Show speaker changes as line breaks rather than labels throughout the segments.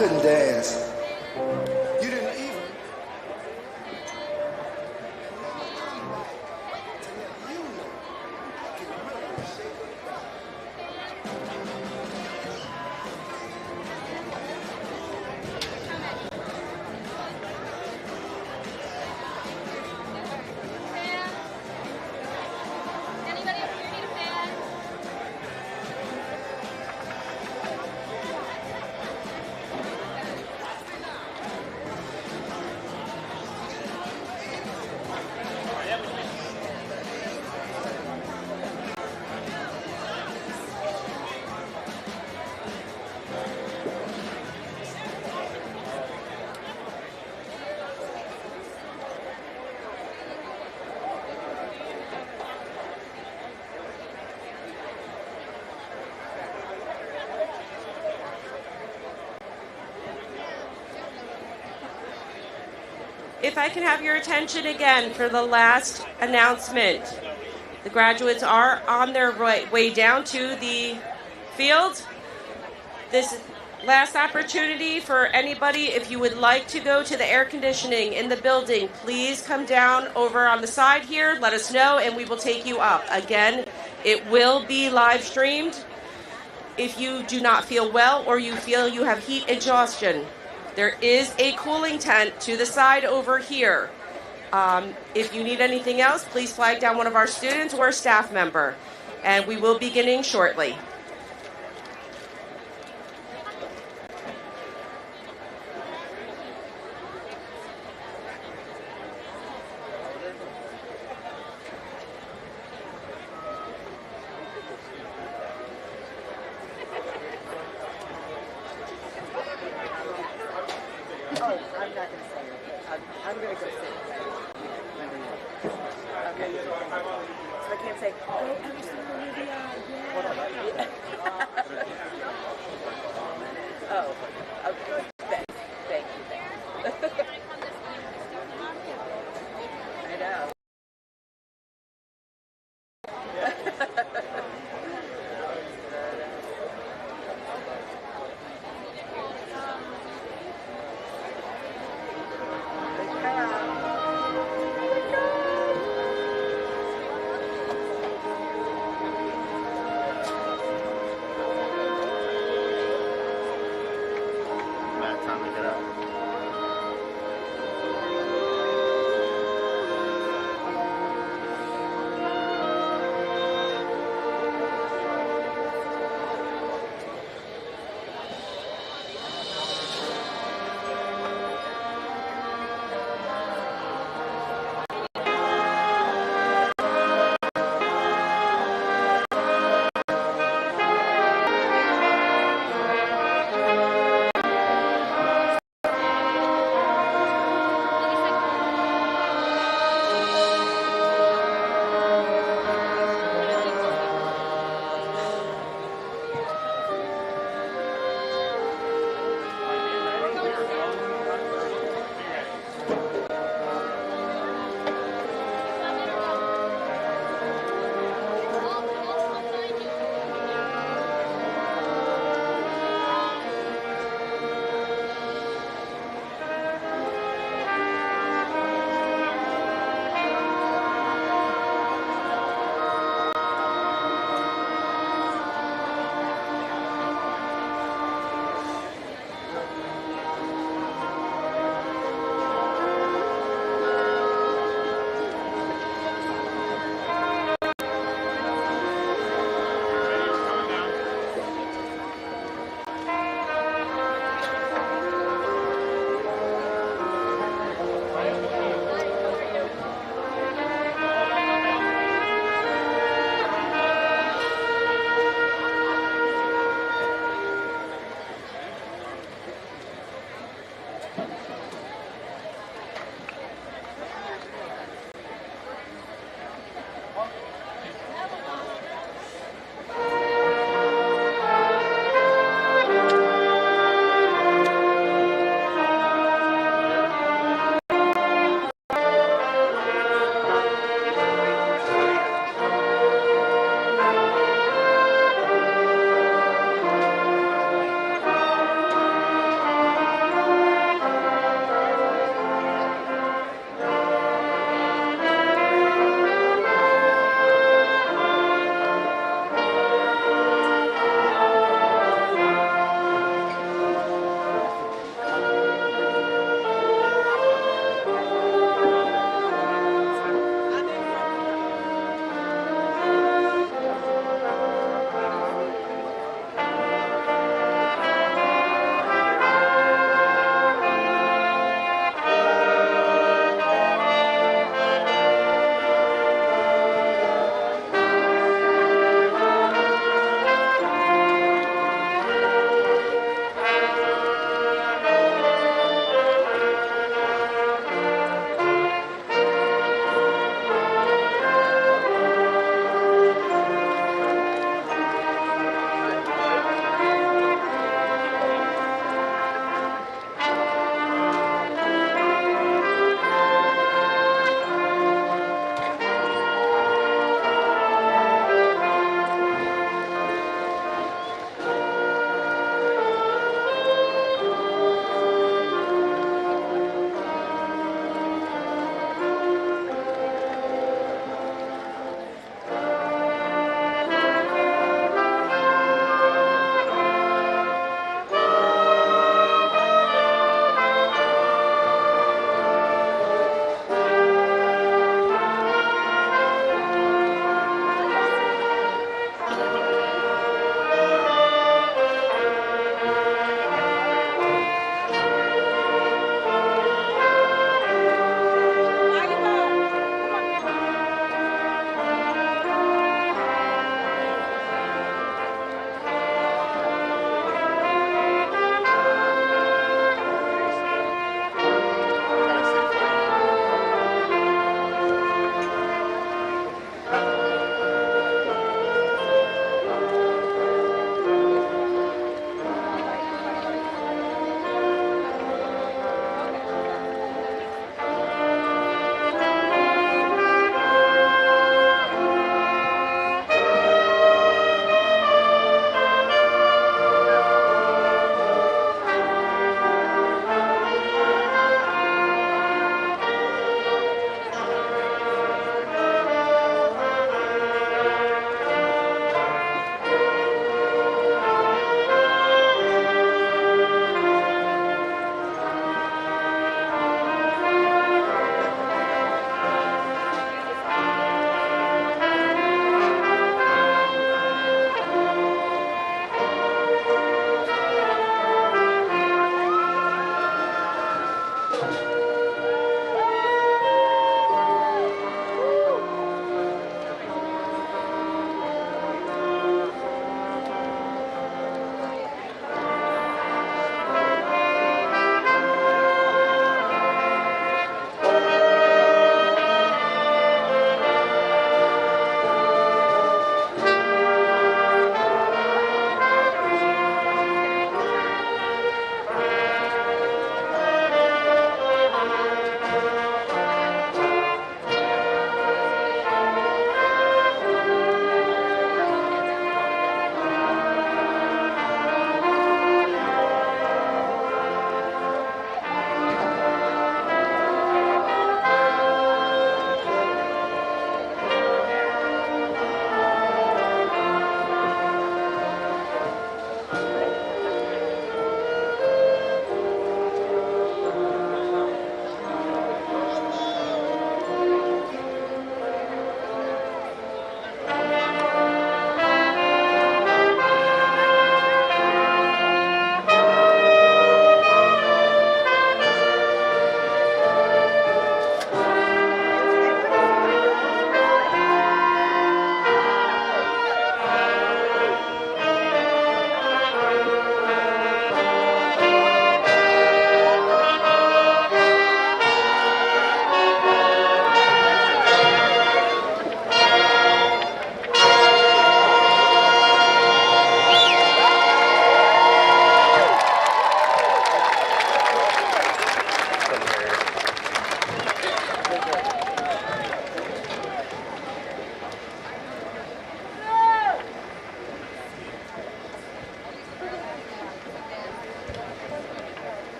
couldn't dance. You didn't even.
If I can have your attention again for the last announcement. The graduates are on their way down to the field. This last opportunity for anybody, if you would like to go to the air conditioning in the building, please come down over on the side here, let us know, and we will take you up. Again, it will be live streamed. If you do not feel well or you feel you have heat exhaustion, there is a cooling tent to the side over here. If you need anything else, please flag down one of our students or a staff member. And we will be beginning shortly.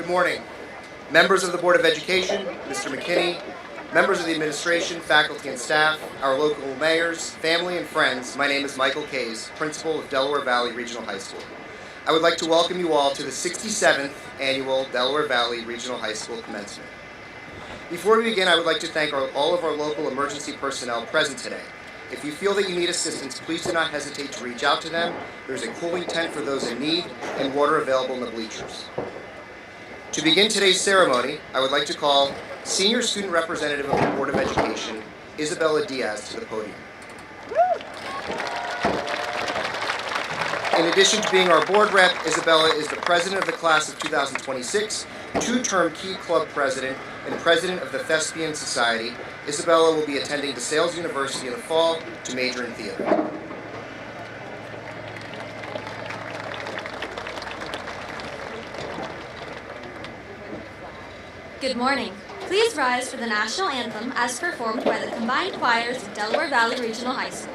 Good morning. Members of the Board of Education, Mr. McKinney, members of the administration, faculty, and staff, our local mayors, family, and friends, my name is Michael Kays, principal of Delaware Valley Regional High School. I would like to welcome you all to the 67th Annual Delaware Valley Regional High School Commencement. Before we begin, I would like to thank all of our local emergency personnel present today. If you feel that you need assistance, please do not hesitate to reach out to them. There's a cooling tent for those in need and water available in the bleachers. To begin today's ceremony, I would like to call Senior Student Representative of the Board of Education, Isabella Diaz, to the podium. In addition to being our board rep, Isabella is the president of the class of 2026, two-term Key Club president, and president of the Thespian Society. Isabella will be attending DeSales University in the fall to major in theater.
Good morning. Please rise for the national anthem as performed by the combined choirs of Delaware Valley Regional High School.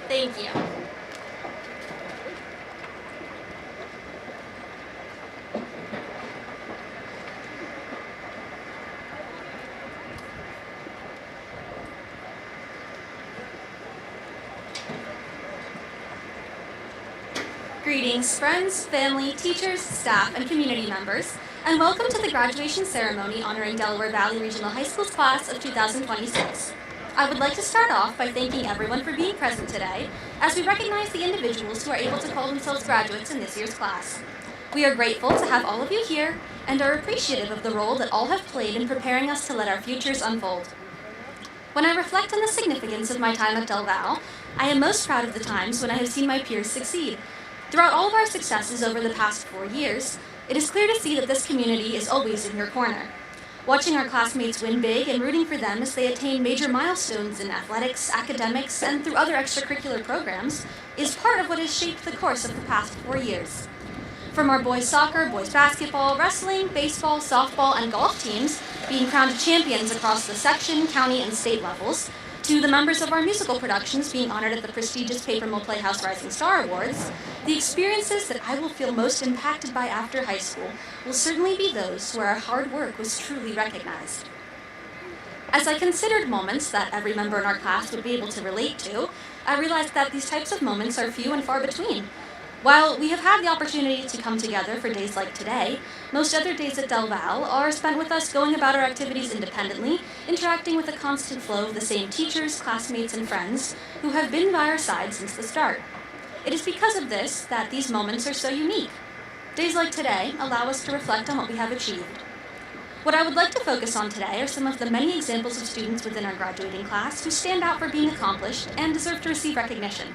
Thank you. Greetings, friends, family, teachers, staff, and community members, and welcome to the graduation ceremony honoring Delaware Valley Regional High School's class of 2026. I would like to start off by thanking everyone for being present today as we recognize the individuals who are able to call themselves graduates in this year's class. We are grateful to have all of you here and are appreciative of the role that all have played in preparing us to let our futures unfold. When I reflect on the significance of my time at Del Val, I am most proud of the times when I have seen my peers succeed. Throughout all of our successes over the past 4 years, it is clear to see that this community is always in your corner. Watching our classmates win big and rooting for them as they attain major milestones in athletics, academics, and through other extracurricular programs is part of what has shaped the course of the past 4 years. From our boys soccer, boys basketball, wrestling, baseball, softball, and golf teams being crowned champions across the section, county, and state levels, to the members of our musical productions being honored at the prestigious Paper Mill Playhouse Rising Star Awards, the experiences that I will feel most impacted by after high school will certainly be those where our hard work was truly recognized. As I considered moments that every member in our class would be able to relate to, I realized that these types of moments are few and far between. While we have had the opportunity to come together for days like today, most other days at Del Val are spent with us going about our activities independently, interacting with a constant flow of the same teachers, classmates, and friends who have been by our side since the start. It is because of this that these moments are so unique. Days like today allow us to reflect on what we have achieved. What I would like to focus on today are some of the many examples of students within our graduating class who stand out for being accomplished and deserve to receive recognition.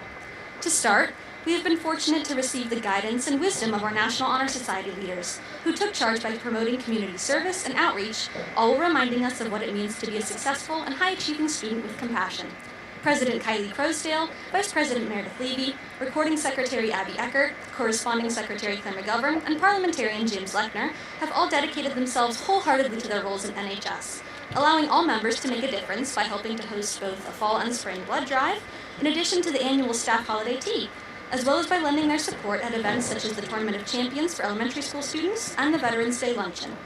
To start, we have been fortunate to receive the guidance and wisdom of our National Honor Society leaders, who took charge by promoting community service and outreach, all while reminding us of what it means to be a successful and high-achieving student with compassion. President Kylie Croasdale, Vice President Meredith Levy, Recording Secretary Abby Eckert, Corresponding Secretary Claire McGovern, and Parliamentarian James Lechner have all dedicated themselves wholeheartedly to their roles in NHS, allowing all members to make a difference by helping to host both a fall and spring blood drive, in addition to the annual staff holiday tea, as well as by lending their support at events such as the Tournament of Champions for elementary school students and the Veterans Day Luncheon.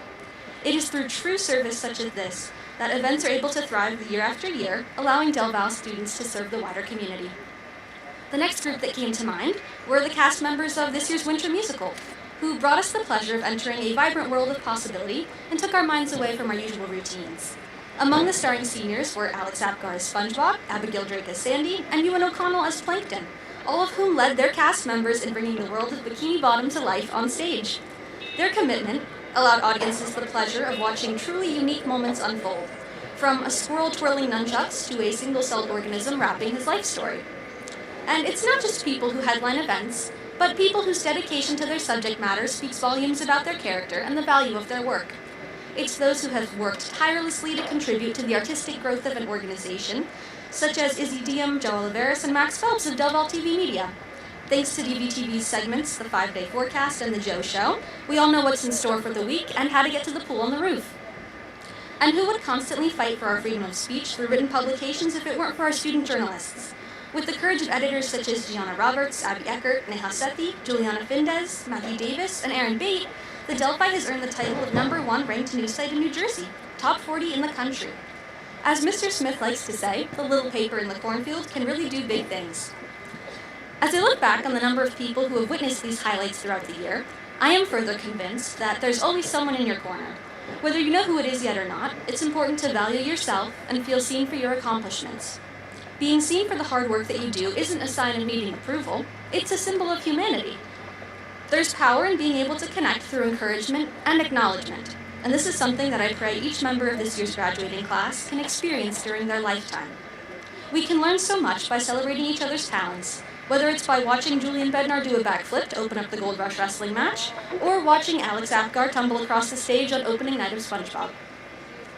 It is through true service such as this that events are able to thrive year after year, allowing Del Val students to serve the wider community. The next group that came to mind were the cast members of this year's winter musical, who brought us the pleasure of entering a vibrant world of possibility and took our minds away from our usual routines. Among the starring seniors were Alex Apgar as SpongeBob, Abigail Drake as Sandy, and Ewan O'Connell as Plankton, all of whom led their cast members in bringing the world of Bikini Bottom to life on stage. Their commitment allowed audiences the pleasure of watching truly unique moments unfold, from a squirrel twirling nunchucks to a single-celled organism rapping his life story. And it's not just people who headline events, but people whose dedication to their subject matter speaks volumes about their character and the value of their work. It's those who have worked tirelessly to contribute to the artistic growth of an organization, such as Izzy Diem, Joe Oliveris, and Max Phelps of Del Val TV Media. Thanks to DVTV's segments, The 5-Day Forecast and The Joe Show, we all know what's in store for the week and how to get to the pool on the roof. And who would constantly fight for our freedom of speech through written publications if it weren't for our student journalists? With the courage of editors such as Gianna Roberts, Abby Eckert, Neha Sethi, Juliana Findez, Maggie Davis, and Aaron Bate, the Delphi has earned the title of #1 ranked news site in New Jersey, top 40 in the country. As Mr. Smith likes to say, the little paper in the cornfield can really do big things. As I look back on the number of people who have witnessed these highlights throughout the year, I am further convinced that there's always someone in your corner. Whether you know who it is yet or not, it's important to value yourself and feel seen for your accomplishments. Being seen for the hard work that you do isn't a sign of needing approval, it's a symbol of humanity. There's power in being able to connect through encouragement and acknowledgement, and this is something that I pray each member of this year's graduating class can experience during their lifetime. We can learn so much by celebrating each other's talents, whether it's by watching Julian Bednar do a backflip to open up the Gold Rush wrestling match, or watching Alex Apgar tumble across the stage on opening night of SpongeBob.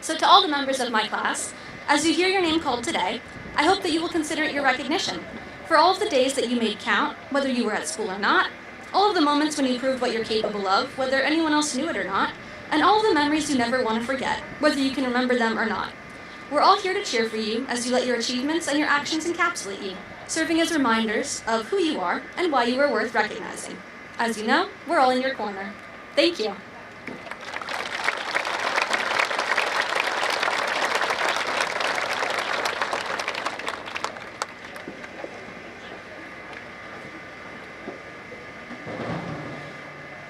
So to all the members of my class, as you hear your name called today, I hope that you will consider it your recognition for all of the days that you made count, whether you were at school or not, all of the moments when you proved what you're capable of, whether anyone else knew it or not, and all of the memories you never want to forget, whether you can remember them or not. We're all here to cheer for you as you let your achievements and your actions encapsulate you, serving as reminders of who you are and why you are worth recognizing. As you know, we're all in your corner. Thank you.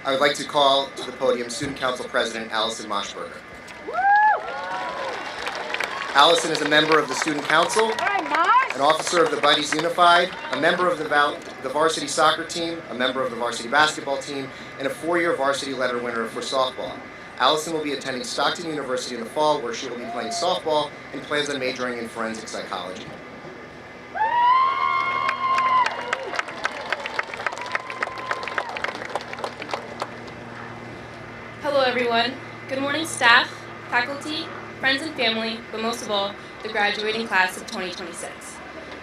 I would like to call to the podium Student Council President Allison Moshberger. Allison is a member of the Student Council, an officer of the Buddies Unified, a member of the varsity soccer team, a member of the varsity basketball team, and a 4-year varsity letter winner for softball. Allison will be attending Stockton University in the fall, where she will be playing softball and plans on majoring in forensic psychology.
Hello everyone. Good morning staff, faculty, friends and family, but most of all, the graduating class of 2026.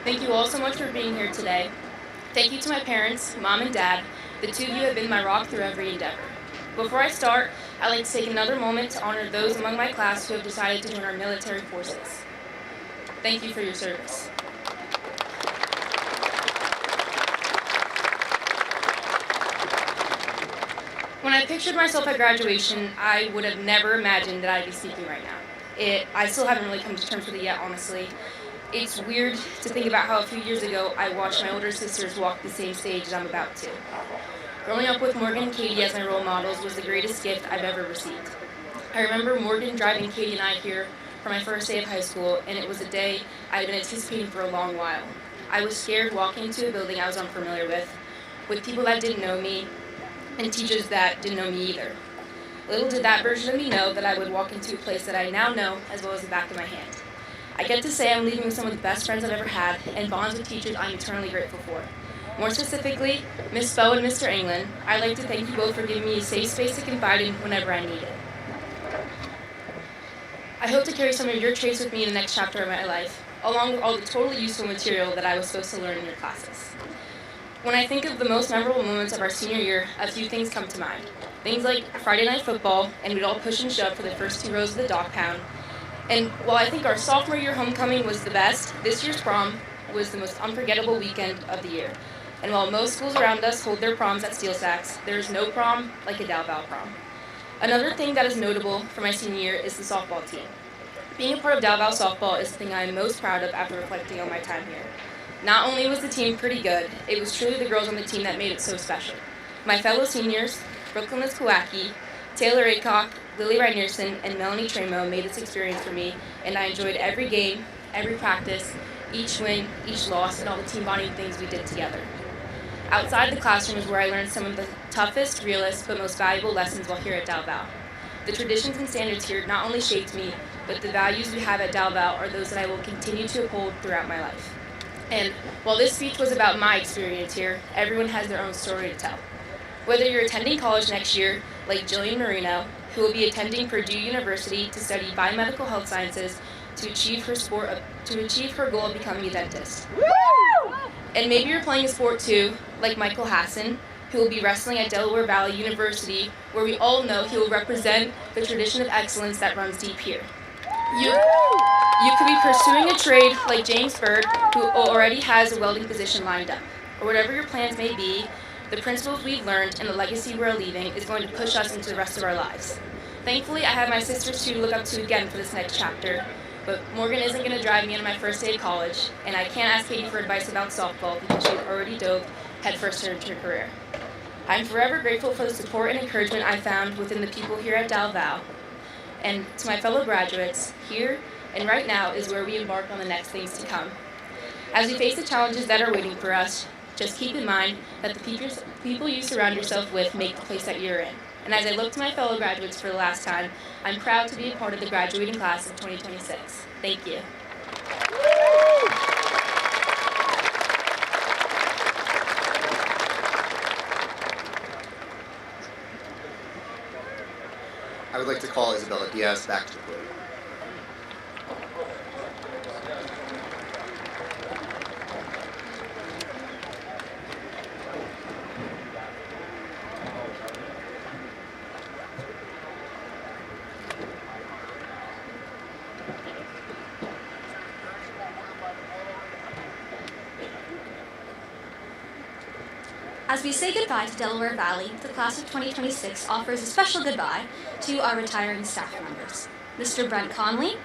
Thank you all so much for being here today. Thank you to my parents, Mom and Dad. The two of you have been my rock through every endeavor. Before I start, I'd like to take another moment to honor those among my class who have decided to join our military forces. Thank you for your service. When I pictured myself at graduation, I would have never imagined that I'd be speaking right now. I still haven't really come to terms with it yet, honestly. It's weird to think about how a few years ago I watched my older sisters walk the same stage as I'm about to. Growing up with Morgan and Katie as my role models was the greatest gift I've ever received. I remember Morgan driving Katie and I here for my first day of high school, and it was a day I had been anticipating for a long while. I was scared walking into a building I was unfamiliar with people that didn't know me, and teachers that didn't know me either. Little did that version of me know that I would walk into a place that I now know as well as the back of my hand. I get to say I'm leaving with some of the best friends I've ever had and bonds with teachers I'm eternally grateful for. More specifically, Miss Bowe and Mr. England, I'd like to thank you both for giving me a safe space to confide in whenever I need it. I hope to carry some of your traits with me in the next chapter of my life, along with all the totally useful material that I was supposed to learn in your classes. When I think of the most memorable moments of our senior year, a few things come to mind. Things like Friday night football, and we'd all push and shove for the first 2 rows of the dog pound. And while I think our sophomore year homecoming was the best, this year's prom was the most unforgettable weekend of the year. And while most schools around us hold their proms at Steel Sacks, there is no prom like a Del Val prom. Another thing that is notable for my senior year is the softball team. Being a part of Del Val softball is the thing I am most proud of after reflecting on my time here. Not only was the team pretty good, it was truly the girls on the team that made it so special. My fellow seniors, Brooklyn Liskowacki, Taylor Aycock, Lily Reinerson, and Melanie Tremo made this experience for me, and I enjoyed every game, every practice, each win, each loss, and all the team bonding things we did together. Outside the classroom is where I learned some of the toughest, realest, but most valuable lessons while here at Del Val. The traditions and standards here not only shaped me, but the values we have at Del Val are those that I will continue to uphold throughout my life. And while this speech was about my experience here, everyone has their own story to tell. Whether you're attending college next year, like Jillian Marino, who will be attending Purdue University to study biomedical health sciences to achieve her goal of becoming a dentist. Woo! And maybe you're playing a sport too, like Michael Hassan, who will be wrestling at Delaware Valley University, where we all know he will represent the tradition of excellence that runs deep here. You could be pursuing a trade like James Bird, who already has a welding position lined up. Or whatever your plans may be, the principles we've learned and the legacy we're leaving is going to push us into the rest of our lives. Thankfully, I have my sisters too to look up to again for this next chapter, but Morgan isn't going to drive me on my first day of college, and I can't ask Katie for advice about softball because she's already dove headfirst into her career. I'm forever grateful for the support and encouragement I found within the people here at Del Val. And to my fellow graduates, here and right now is where we embark on the next things to come. As we face the challenges that are waiting for us, just keep in mind that the people you surround yourself with make the place that you're in. And as I look to my fellow graduates for the last time, I'm proud to be a part of the graduating class of 2026. Thank you.
I would like to call Isabella Diaz back to the podium.
As we say goodbye to Delaware Valley, the class of 2026 offers a special goodbye to our retiring staff members. Mr. Brent Conley,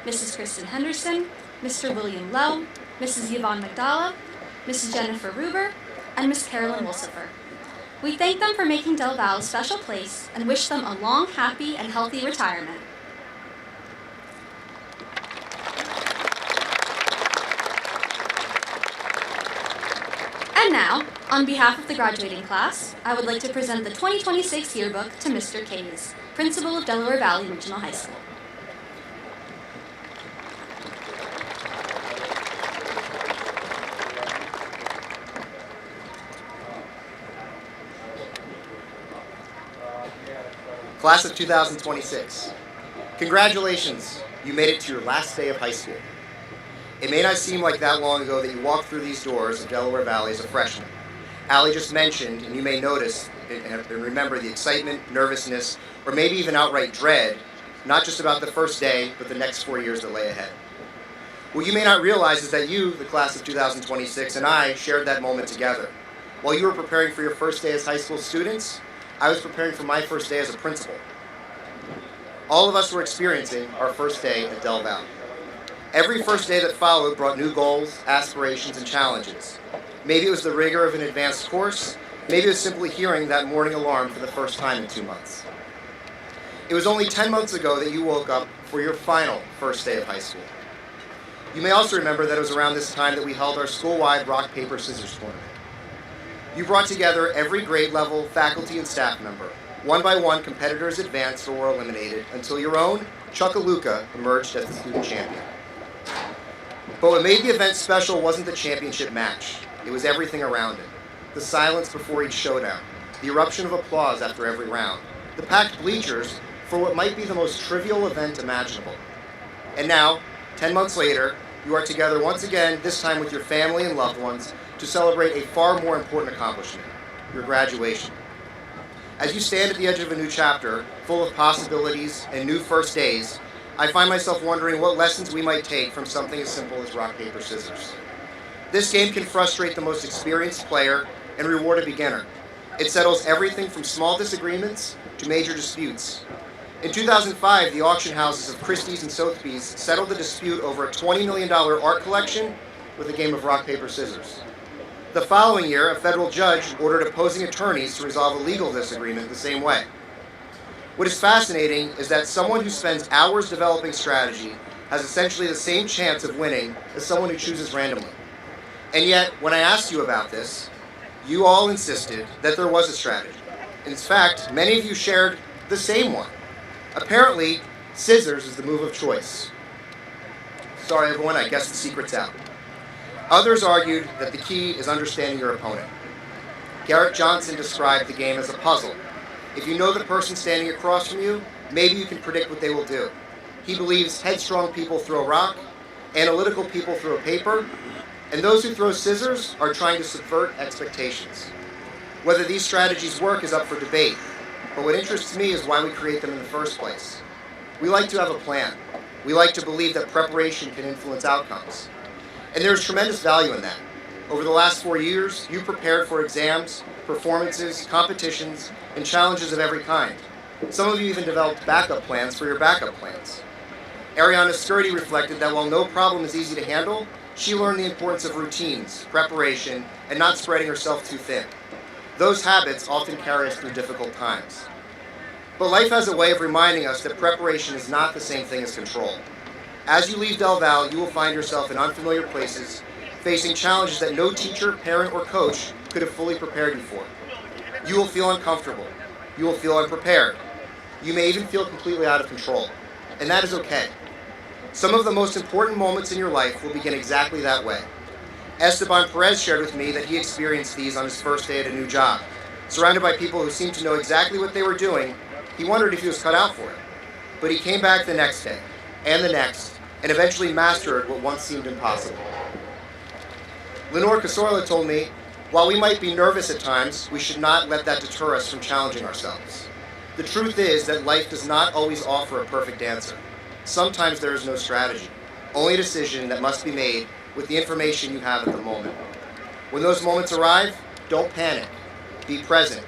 Mrs. Kristen Henderson, Mr. William Lowe, Mrs. Yvonne McDowell, Mrs. Jennifer Ruber, and Miss Carolyn Wolsifer. We thank them for making Del Val a special place and wish them a long, happy, and healthy retirement. And now, on behalf of the graduating class, I would like to present the 2026 yearbook to Mr. Kays, Principal of Delaware Valley Regional High School.
Class of 2026, congratulations, you made it to your last day of high school. It may not seem like that long ago that you walked through these doors of Delaware Valley as a freshman. Allie just mentioned, and you may notice and remember the excitement, nervousness, or maybe even outright dread, not just about the first day, but the next 4 years that lay ahead. What you may not realize is that you, the class of 2026, and I shared that moment together. While you were preparing for your first day as high school students, I was preparing for my first day as a principal. All of us were experiencing our first day at Del Val. Every first day that followed brought new goals, aspirations, and challenges. Maybe it was the rigor of an advanced course, maybe it was simply hearing that morning alarm for the first time in 2 months. It was only 10 months ago that you woke up for your final first day of high school. You may also remember that it was around this time that we held our school-wide rock, paper, scissors tournament. You brought together every grade level, faculty, and staff member. One by one, competitors advanced or were eliminated until your own Chuckalooka emerged as the student champion. But what made the event special wasn't the championship match. It was everything around it. The silence before each showdown, the eruption of applause after every round, the packed bleachers for what might be the most trivial event imaginable. And now, 10 months later, you are together once again, this time with your family and loved ones, to celebrate a far more important accomplishment, your graduation. As you stand at the edge of a new chapter, full of possibilities and new first days, I find myself wondering what lessons we might take from something as simple as rock, paper, scissors. This game can frustrate the most experienced player and reward a beginner. It settles everything from small disagreements to major disputes. In 2005, the auction houses of Christie's and Sotheby's settled the dispute over a $20 million art collection with a game of rock, paper, scissors. The following year, a federal judge ordered opposing attorneys to resolve a legal disagreement the same way. What is fascinating is that someone who spends hours developing strategy has essentially the same chance of winning as someone who chooses randomly. And yet, when I asked you about this, you all insisted that there was a strategy. In fact, many of you shared the same one. Apparently, scissors is the move of choice. Sorry everyone, I guess the secret's out. Others argued that the key is understanding your opponent. Garrett Johnson described the game as a puzzle. If you know the person standing across from you, maybe you can predict what they will do. He believes headstrong people throw rock, analytical people throw paper, and those who throw scissors are trying to subvert expectations. Whether these strategies work is up for debate, but what interests me is why we create them in the first place. We like to have a plan. We like to believe that preparation can influence outcomes. And there's tremendous value in that. Over the last 4 years, you prepared for exams, performances, competitions, and challenges of every kind. Some of you even developed backup plans for your backup plans. Ariana Skirty reflected that while no problem is easy to handle, she learned the importance of routines, preparation, and not spreading herself too thin. Those habits often carry us through difficult times. But life has a way of reminding us that preparation is not the same thing as control. As you leave Del Val, you will find yourself in unfamiliar places, facing challenges that no teacher, parent, or coach could have fully prepared you for. You will feel uncomfortable. You will feel unprepared. You may even feel completely out of control. And that is okay. Some of the most important moments in your life will begin exactly that way. Esteban Perez shared with me that he experienced these on his first day at a new job. Surrounded by people who seemed to know exactly what they were doing, he wondered if he was cut out for it. But he came back the next day, and the next, and eventually mastered what once seemed impossible. Lenore Casorla told me, while we might be nervous at times, we should not let that deter us from challenging ourselves. The truth is that life does not always offer a perfect answer. Sometimes there is no strategy, only a decision that must be made with the information you have at the moment. When those moments arrive, don't panic. Be present.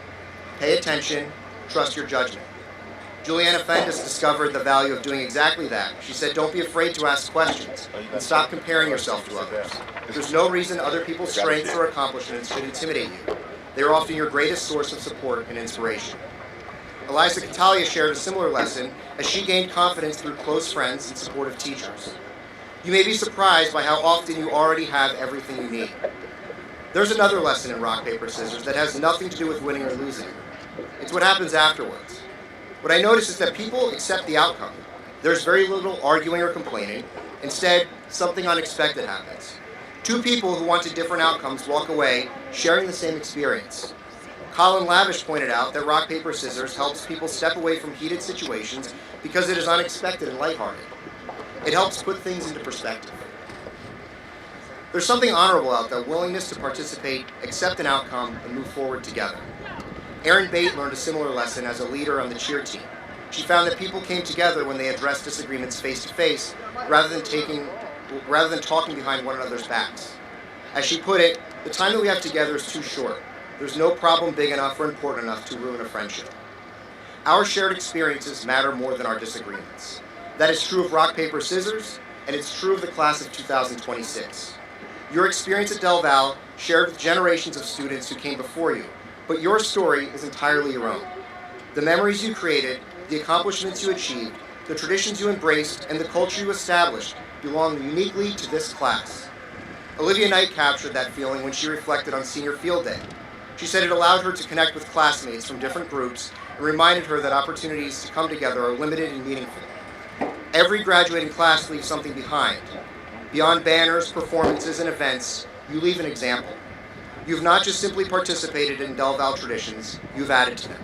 Pay attention. Trust your judgment. Juliana Fendes discovered the value of doing exactly that. She said, don't be afraid to ask questions and stop comparing yourself to others. There's no reason other people's strengths or accomplishments should intimidate you. They are often your greatest source of support and inspiration. Eliza Catalia shared a similar lesson as she gained confidence through close friends and supportive teachers. You may be surprised by how often you already have everything you need. There's another lesson in rock, paper, scissors that has nothing to do with winning or losing. It's what happens afterwards. What I notice is that people accept the outcome. There's very little arguing or complaining. Instead, something unexpected happens. Two people who wanted different outcomes walk away, sharing the same experience. Colin Lavish pointed out that rock, paper, scissors helps people step away from heated situations because it is unexpected and lighthearted. It helps put things into perspective. There's something honorable about the willingness to participate, accept an outcome, and move forward together. Erin Bate learned a similar lesson as a leader on the cheer team. She found that people came together when they addressed disagreements face to face, rather than talking behind one another's backs. As she put it, the time that we have together is too short. There's no problem big enough or important enough to ruin a friendship. Our shared experiences matter more than our disagreements. That is true of rock, paper, scissors, and it's true of the class of 2026. Your experience at Del Val shared with generations of students who came before you, but your story is entirely your own. The memories you created, the accomplishments you achieved, the traditions you embraced, and the culture you established belong uniquely to this class. Olivia Knight captured that feeling when she reflected on Senior Field Day. She said it allowed her to connect with classmates from different groups and reminded her that opportunities to come together are limited and meaningful. Every graduating class leaves something behind. Beyond banners, performances, and events, you leave an example. You've not just simply participated in Del Val traditions, you've added to them.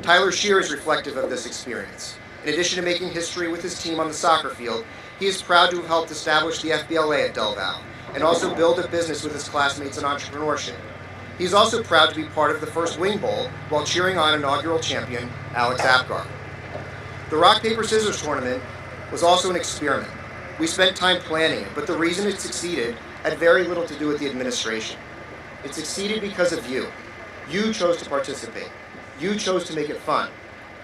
Tyler Shear is reflective of this experience. In addition to making history with his team on the soccer field, he is proud to have helped establish the FBLA at Del Val and also build a business with his classmates in entrepreneurship. He's also proud to be part of the first Wing Bowl while cheering on inaugural champion Alex Apgar. The Rock, Paper, Scissors tournament was also an experiment. We spent time planning it, but the reason it succeeded had very little to do with the administration. It succeeded because of you. You chose to participate. You chose to make it fun.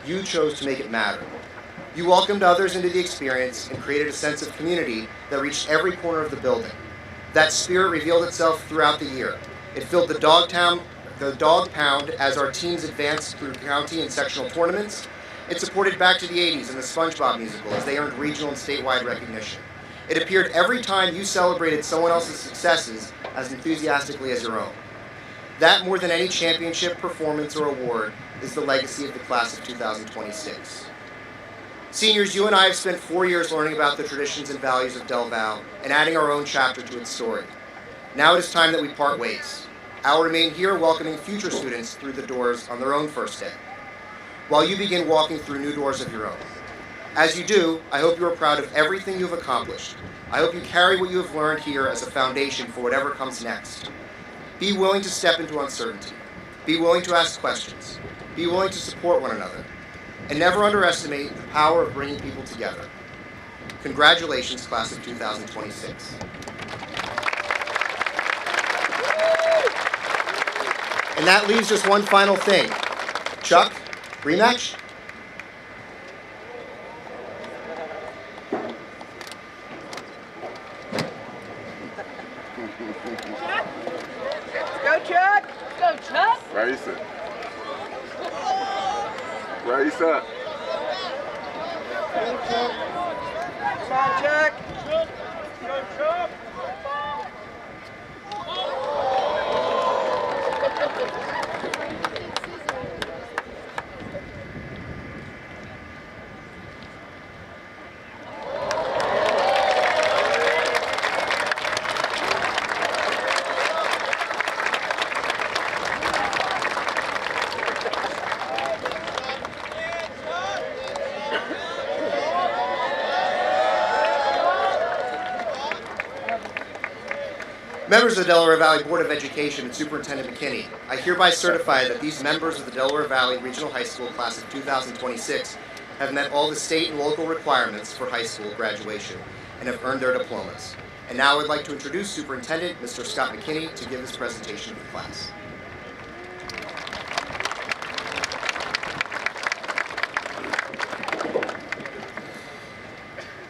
You chose to make it matter. You welcomed others into the experience and created a sense of community that reached every corner of the building. That spirit revealed itself throughout the year. It filled the dog pound as our teams advanced through county and sectional tournaments. It supported Back to the 80s and the SpongeBob musical as they earned regional and statewide recognition. It appeared every time you celebrated someone else's successes as enthusiastically as your own. That, more than any championship, performance, or award, is the legacy of the class of 2026. Seniors, you and I have spent 4 years learning about the traditions and values of Del Val and adding our own chapter to its story. Now it is time that we part ways. I'll remain here welcoming future students through the doors on their own first day, while you begin walking through new doors of your own. As you do, I hope you are proud of everything you've accomplished. I hope you carry what you have learned here as a foundation for whatever comes next. Be willing to step into uncertainty. Be willing to ask questions. Be willing to support one another. And never underestimate the power of bringing people together. Congratulations, class of 2026. And that leaves just one final thing. Chuck, rematch?
Go, Chuck! Go, Chuck!
Race it. Race up.
Go, Chuck! Come on, Chuck! Go, Chuck!
Members of the Delaware Valley Board of Education and Superintendent McKinney, I hereby certify that these members of the Delaware Valley Regional High School class of 2026 have met all the state and local requirements for high school graduation and have earned their diplomas. And now I would like to introduce Superintendent Mr. Scott McKinney to give his presentation to the class.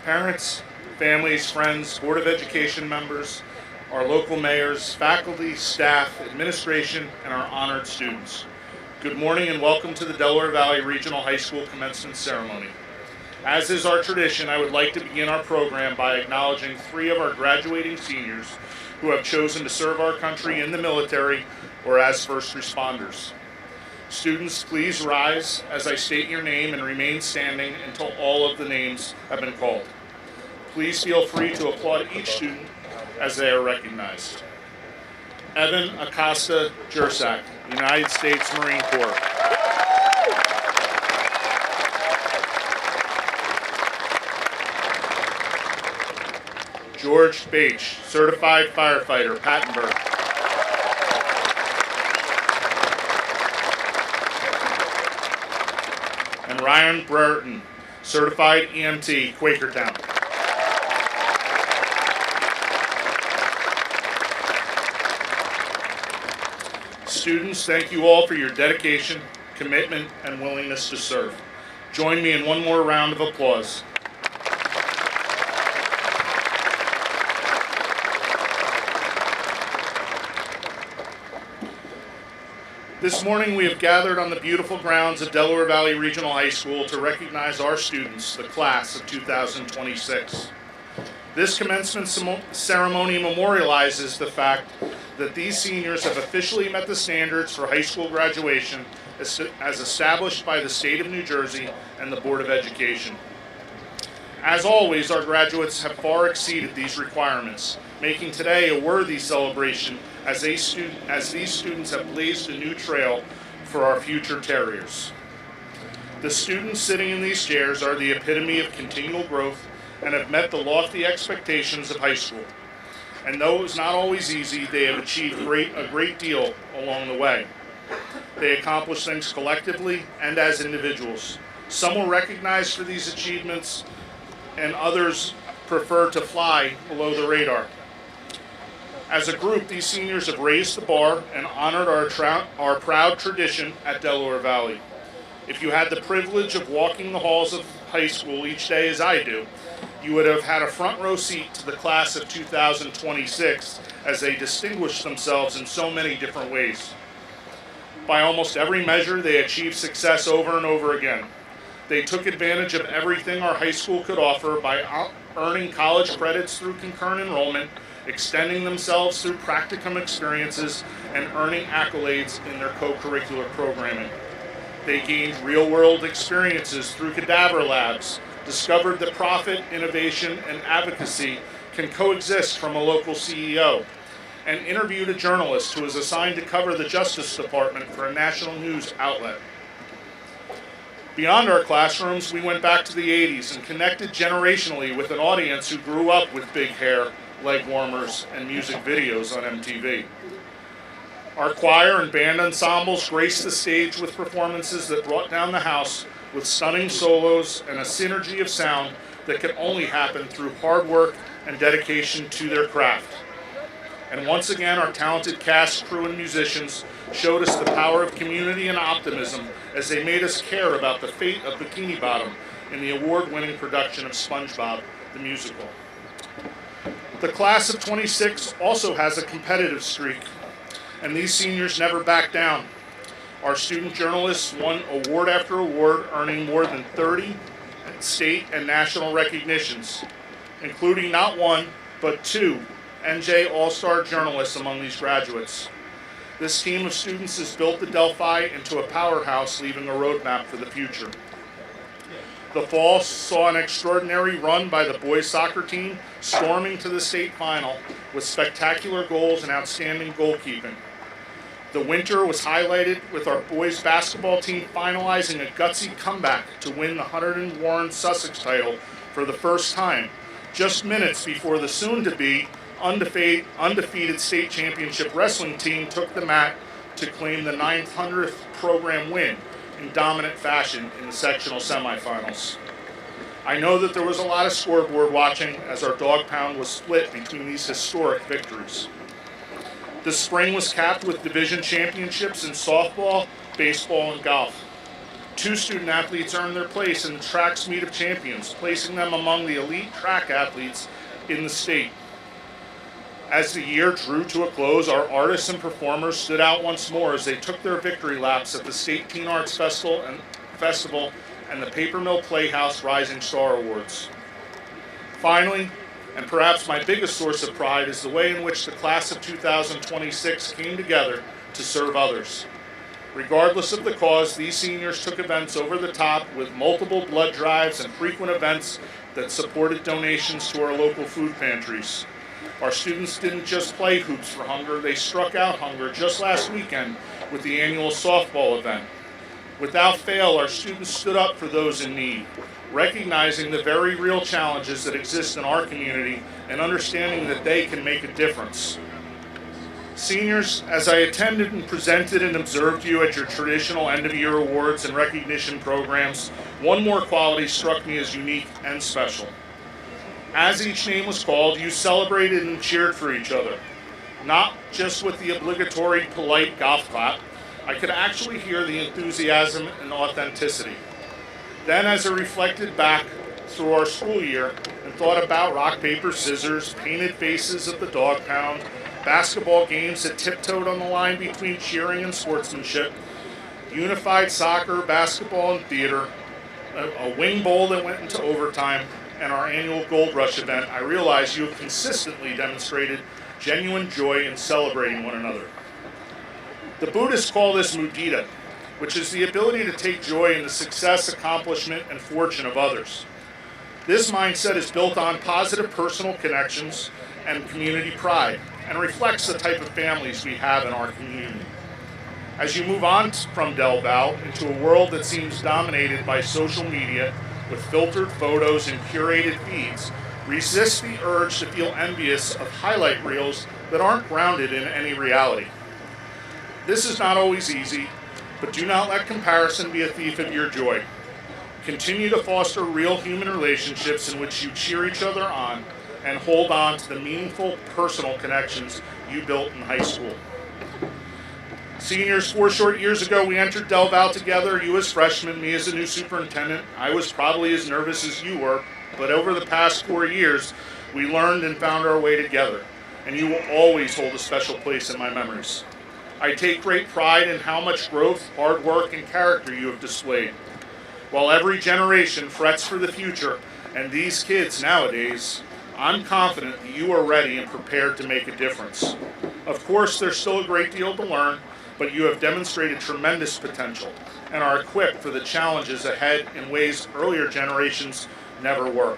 Parents, families, friends, Board of Education members, our local mayors, faculty, staff, administration, and our honored students. Good morning and welcome to the Delaware Valley Regional High School Commencement Ceremony. As is our tradition, I would like to begin our program by acknowledging 3 of our graduating seniors who have chosen to serve our country in the military or as first responders. Students, please rise as I state your name and remain standing until all of the names have been called. Please feel free to applaud each student as they are recognized. Evan Acosta Jersak, United States Marine Corps. George Bache, Certified Firefighter, Pattenberg. And Ryan Brereton, Certified EMT, Quakertown. Students, thank you all for your dedication, commitment, and willingness to serve. Join me in one more round of applause. This morning we have gathered on the beautiful grounds of Delaware Valley Regional High School to recognize our students, the class of 2026. This commencement ceremony memorializes the fact that these seniors have officially met the standards for high school graduation as established by the state of New Jersey and the Board of Education. As always, our graduates have far exceeded these requirements, making today a worthy celebration as these students have blazed a new trail for our future terriers. The students sitting in these chairs are the epitome of continual growth and have met the lofty expectations of high school. And though it was not always easy, they have achieved a great deal along the way. They accomplished things collectively and as individuals. Some were recognized for these achievements, and others prefer to fly below the radar. As a group, these seniors have raised the bar and honored our proud tradition at Delaware Valley. If you had the privilege of walking the halls of high school each day as I do, you would have had a front row seat to the class of 2026 as they distinguished themselves in so many different ways. By almost every measure, they achieved success over and over again. They took advantage of everything our high school could offer by earning college credits through concurrent enrollment, extending themselves through practicum experiences, and earning accolades in their co-curricular programming. They gained real-world experiences through cadaver labs, discovered that profit, innovation, and advocacy can coexist from a local CEO, and interviewed a journalist who was assigned to cover the Justice Department for a national news outlet. Beyond our classrooms, we went back to the 80s and connected generationally with an audience who grew up with big hair, leg warmers, and music videos on MTV. Our choir and band ensembles graced the stage with performances that brought down the house with stunning solos and a synergy of sound that could only happen through hard work and dedication to their craft. And once again, our talented cast, crew, and musicians showed us the power of community and optimism as they made us care about the fate of Bikini Bottom in the award-winning production of SpongeBob the Musical. The class of 26 also has a competitive streak, and these seniors never back down. Our student journalists won award after award, earning more than 30 state and national recognitions, including not one, but 2 NJ All-Star journalists among these graduates. This team of students has built the Delphi into a powerhouse, leaving a roadmap for the future. The fall saw an extraordinary run by the boys soccer team, storming to the state final with spectacular goals and outstanding goalkeeping. The winter was highlighted with our boys basketball team finalizing a gutsy comeback to win the Hunterdon Warren Sussex title for the first time, just minutes before the soon-to-be undefeated state championship wrestling team took the mat to claim the 900th program win in dominant fashion in the sectional semifinals. I know that there was a lot of scoreboard watching as our dog pound was split between these historic victories. The spring was capped with division championships in softball, baseball, and golf. 2 student athletes earned their place in the track's meet of champions, placing them among the elite track athletes in the state. As the year drew to a close, our artists and performers stood out once more as they took their victory laps at the State Teen Arts Festival and the Paper Mill Playhouse Rising Star Awards. Finally, and perhaps my biggest source of pride, is the way in which the class of 2026 came together to serve others. Regardless of the cause, these seniors took events over the top with multiple blood drives and frequent events that supported donations to our local food pantries. Our students didn't just play Hoops for Hunger, they struck out hunger just last weekend with the annual softball event. Without fail, our students stood up for those in need, recognizing the very real challenges that exist in our community and understanding that they can make a difference. Seniors, as I attended and presented and observed you at your traditional end-of-year awards and recognition programs, one more quality struck me as unique and special. As each name was called, you celebrated and cheered for each other, not just with the obligatory polite golf clap. I could actually hear the enthusiasm and authenticity. Then, as I reflected back through our school year and thought about rock, paper, scissors, painted faces of the dog pound, basketball games that tiptoed on the line between cheering and sportsmanship, unified soccer, basketball, and theater, a wing bowl that went into overtime, and our annual Gold Rush event, I realize you have consistently demonstrated genuine joy in celebrating one another. The Buddhists call this mudita, which is the ability to take joy in the success, accomplishment, and fortune of others. This mindset is built on positive personal connections and community pride, and reflects the type of families we have in our community. As you move on from Del Val into a world that seems dominated by social media with filtered photos and curated feeds, resist the urge to feel envious of highlight reels that aren't grounded in any reality. This is not always easy, but do not let comparison be a thief of your joy. Continue to foster real human relationships in which you cheer each other on and hold on to the meaningful personal connections you built in high school. Seniors, 4 short years ago, we entered Del Val together, you as freshmen, me as a new superintendent. I was probably as nervous as you were, but over the past 4 years, we learned and found our way together, and you will always hold a special place in my memories. I take great pride in how much growth, hard work, and character you have displayed. While every generation frets for the future, and these kids nowadays, I'm confident that you are ready and prepared to make a difference. Of course, there's still a great deal to learn, but you have demonstrated tremendous potential and are equipped for the challenges ahead in ways earlier generations never were.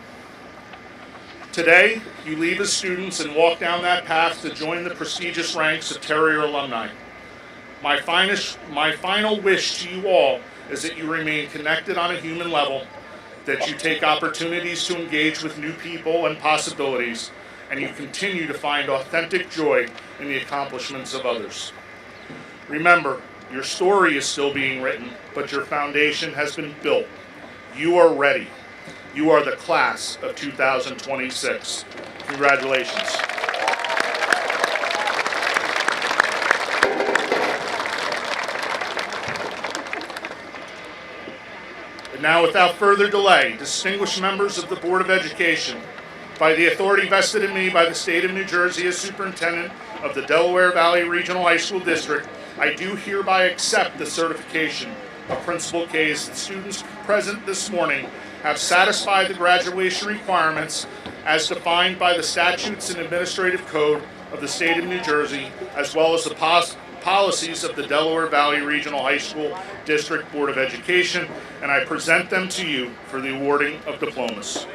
Today, you leave as students and walk down that path to join the prestigious ranks of Terrier alumni. My final wish to you all is that you remain connected on a human level, that you take opportunities to engage with new people and possibilities, and you continue to find authentic joy in the accomplishments of others. Remember, your story is still being written, but your foundation has been built. You are ready. You are the class of 2026. Congratulations. And now, without further delay, distinguished members of the Board of Education, by the authority vested in me by the state of New Jersey as superintendent of the Delaware Valley Regional High School District, I do hereby accept the certification of Principal Kays that students present this morning have satisfied the graduation requirements as defined by the statutes and administrative code of the state of New Jersey, as well as the policies of the Delaware Valley Regional High School District Board of Education, and I present them to you for the awarding of diplomas.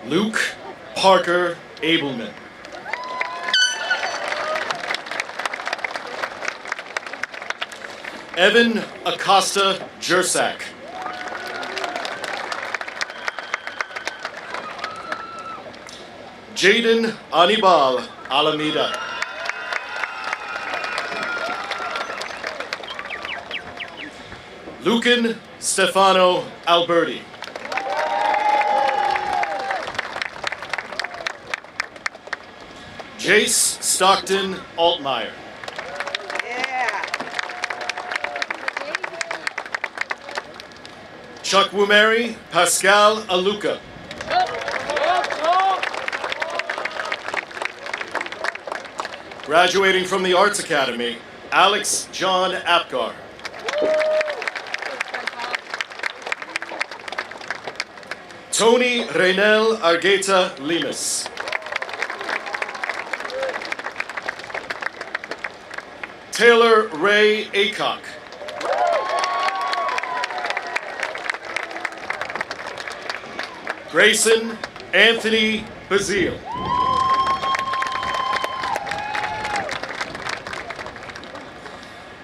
Luke Parker Abelman. Evan Acosta Jersak. Jaden Anibal Alameda. Lucan Stefano Alberti. Jace Stockton Altmeyer. Chukwumeri Pascal Aluka. Graduating from the Arts Academy, Alex John Apgar. Tony Reynel Argueta Limas. Taylor Ray Acock. Grayson Anthony Bazile.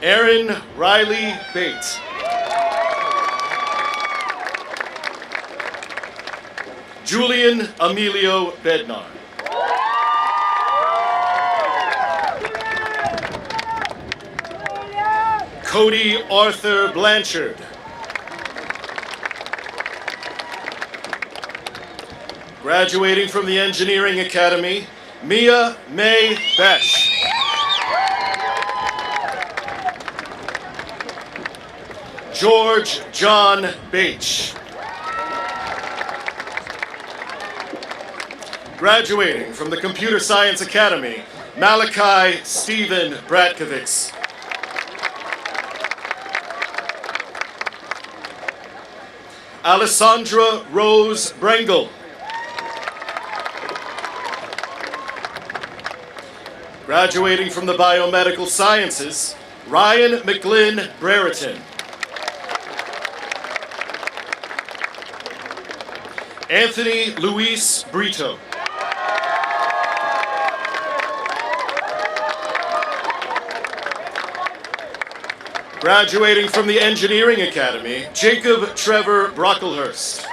Aaron Riley Bates. Julian Emilio Bednar. Cody Arthur Blanchard. Graduating from the Engineering Academy, Mia May Besh. George John Bache. Graduating from the Computer Science Academy, Malachi Stephen Bratkovitz. Alessandra Rose Brengel. Graduating from the Biomedical Sciences, Ryan McGlynn Brereton. Anthony Luis Brito. Graduating from the Engineering Academy, Jacob Trevor Brocklehurst.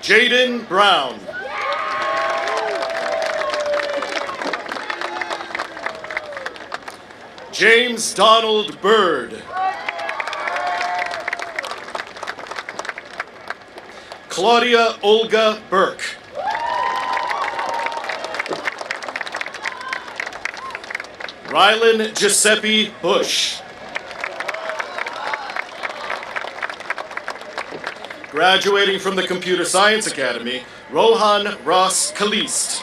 Jaden Brown. James Donald Bird. Claudia Olga Burke. Rylan Giuseppe Bush. Graduating from the Computer Science Academy, Rohan Ross Kalist.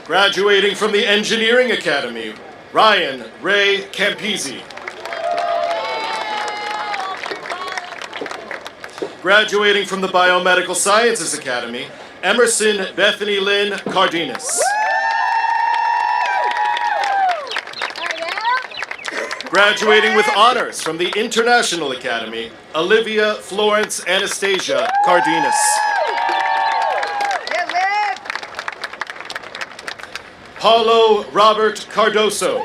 Graduating from the Engineering Academy, Ryan Ray Campisi. Graduating from the Biomedical Sciences Academy, Emerson Bethany Lynn Cardenas. Graduating with honors from the International Academy, Olivia Florence Anastasia Cardenas. Paulo Robert Cardoso.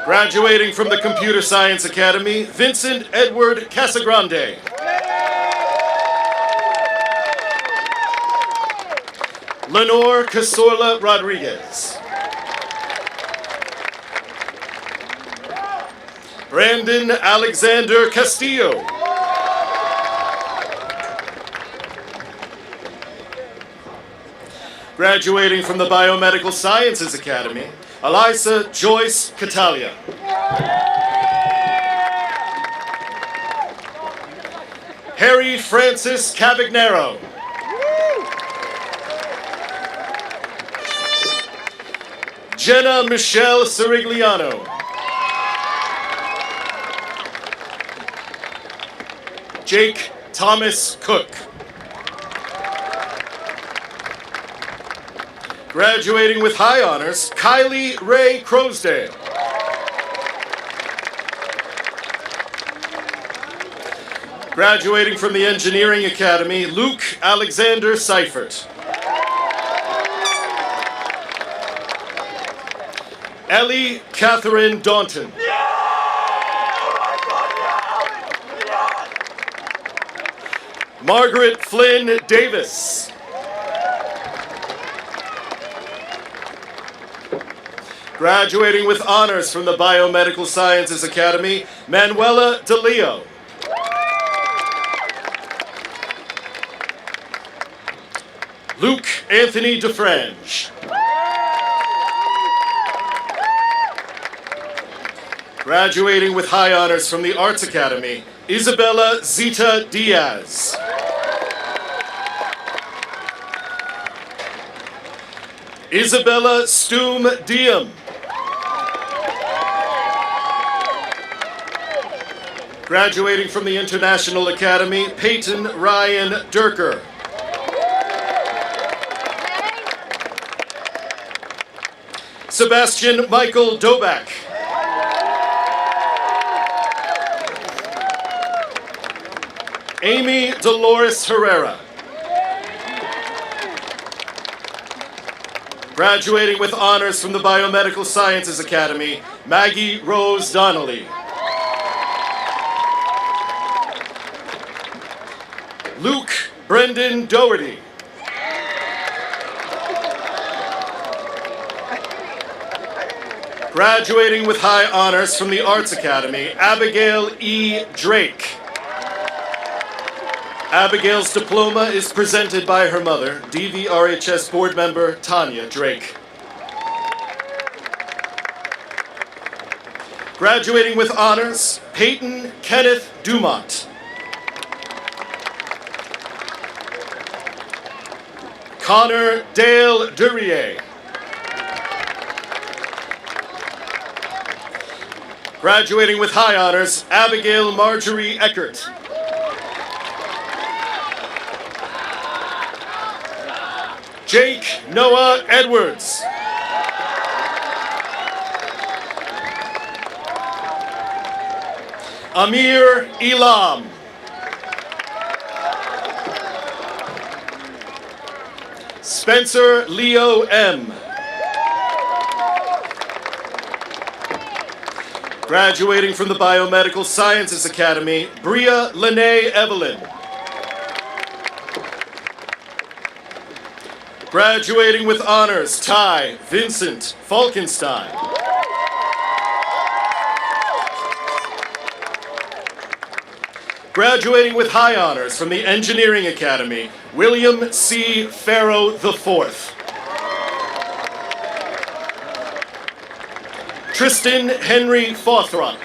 Graduating from the Computer Science Academy, Vincent Edward Casagrande. Lenore Casorla Rodriguez. Brandon Alexander Castillo. Graduating from the Biomedical Sciences Academy, Eliza Joyce Catalia. Harry Francis Cavagnaro. Jenna Michelle Sirigliano. Jake Thomas Cook. Graduating with high honors, Kylie Ray Crosdale. Graduating from the Engineering Academy, Luke Alexander Seifert. Ellie Catherine Daunton. Margaret Flynn Davis. Graduating with honors from the Biomedical Sciences Academy, Manuela DeLeo. Luke Anthony DeFrange. Graduating with high honors from the Arts Academy, Isabella Zita Diaz. Isabella Stoom Diem. Graduating from the International Academy, Peyton Ryan Durker. Sebastian Michael Dobak. Amy Dolores Herrera. Graduating with honors from the Biomedical Sciences Academy, Maggie Rose Donnelly. Luke Brendan Doherty. Graduating with high honors from the Arts Academy, Abigail E. Drake. Abigail's diploma is presented by her mother, DVRHS board member Tanya Drake. Graduating with honors, Peyton Kenneth Dumont. Connor Dale Durier. Graduating with high honors, Abigail Marjorie Eckert. Jake Noah Edwards. Amir Elam. Spencer Leo M. Graduating from the Biomedical Sciences Academy, Bria Lene Evelyn. Graduating with honors, Ty Vincent Falkenstein. Graduating with high honors from the Engineering Academy, William C. Farrow IV. Tristan Henry Fawthrop.